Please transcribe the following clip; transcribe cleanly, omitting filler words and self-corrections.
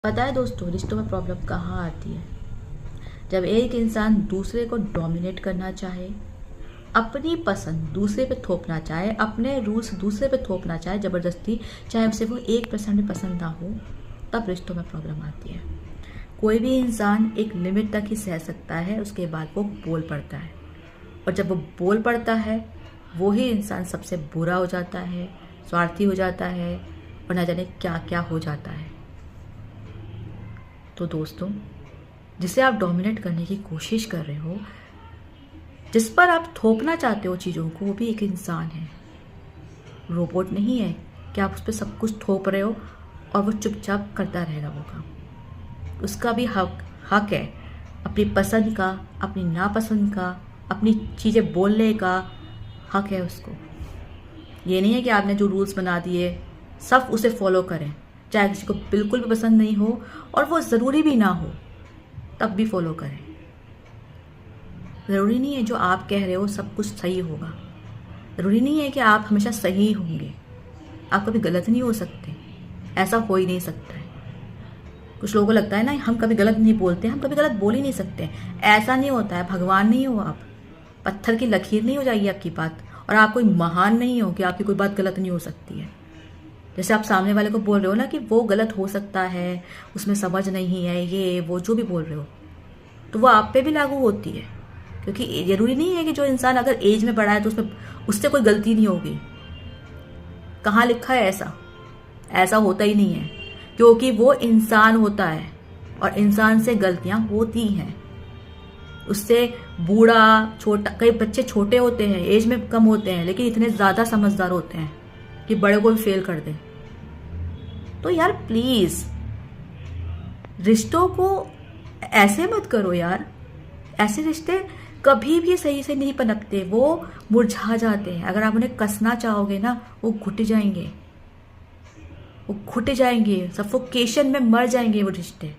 पता है दोस्तों, रिश्तों में प्रॉब्लम कहाँ आती है? जब एक इंसान दूसरे को डोमिनेट करना चाहे, अपनी पसंद दूसरे पे थोपना चाहे, अपने रूल्स दूसरे पे थोपना चाहे ज़बरदस्ती, चाहे उसे वो 1% भी पसंद ना हो, तब रिश्तों में प्रॉब्लम आती है। कोई भी इंसान एक लिमिट तक ही सह सकता है, उसके बाद वो बोल पड़ता है, और जब वो बोल पड़ता है वो ही इंसान सबसे बुरा हो जाता है, स्वार्थी हो जाता है, और ना जाने क्या क्या हो जाता है। तो दोस्तों, जिसे आप डोमिनेट करने की कोशिश कर रहे हो, जिस पर आप थोपना चाहते हो चीज़ों को, वो भी एक इंसान है, रोबोट नहीं है कि आप उस पर सब कुछ थोप रहे हो और वो चुपचाप करता रहेगा वो काम। उसका भी हक है अपनी पसंद का, अपनी नापसंद का, अपनी चीज़ें बोलने का हक है उसको। ये नहीं है कि आपने जो रूल्स बना दिए सब उसे फॉलो करें, चाहे किसी को बिल्कुल भी पसंद नहीं हो और वो ज़रूरी भी ना हो तब भी फॉलो करें। ज़रूरी नहीं है जो आप कह रहे हो सब कुछ सही होगा, ज़रूरी नहीं है कि आप हमेशा सही होंगे, आप कभी गलत नहीं हो सकते, ऐसा हो ही नहीं सकता है। कुछ लोगों को लगता है ना हम कभी गलत नहीं बोलते, हम कभी गलत बोल ही नहीं सकते, ऐसा नहीं होता है। भगवान नहीं हो आप, पत्थर की लकीर नहीं हो जाएगी आपकी बात, और आप कोई महान नहीं हो कि आपकी कोई बात गलत नहीं हो सकती है। जैसे आप सामने वाले को बोल रहे हो ना कि वो गलत हो सकता है, उसमें समझ नहीं है, ये वो जो भी बोल रहे हो, तो वो आप पे भी लागू होती है। क्योंकि जरूरी नहीं है कि जो इंसान अगर एज में बड़ा है तो उससे कोई गलती नहीं होगी। कहाँ लिखा है ऐसा? ऐसा होता ही नहीं है, क्योंकि वो इंसान होता है और इंसान से गलतियां होती हैं। उससे बूढ़ा, छोटा, कई बच्चे छोटे होते हैं, एज में कम होते हैं, लेकिन इतने ज्यादा समझदार होते हैं कि बड़े को भी फेल कर दे। तो यार प्लीज, रिश्तों को ऐसे मत करो यार। ऐसे रिश्ते कभी भी सही से नहीं पनपते, वो मुरझा जाते हैं। अगर आप उन्हें कसना चाहोगे ना, वो घुट जाएंगे, वो घुट जाएंगे, सफोकेशन में मर जाएंगे वो रिश्ते।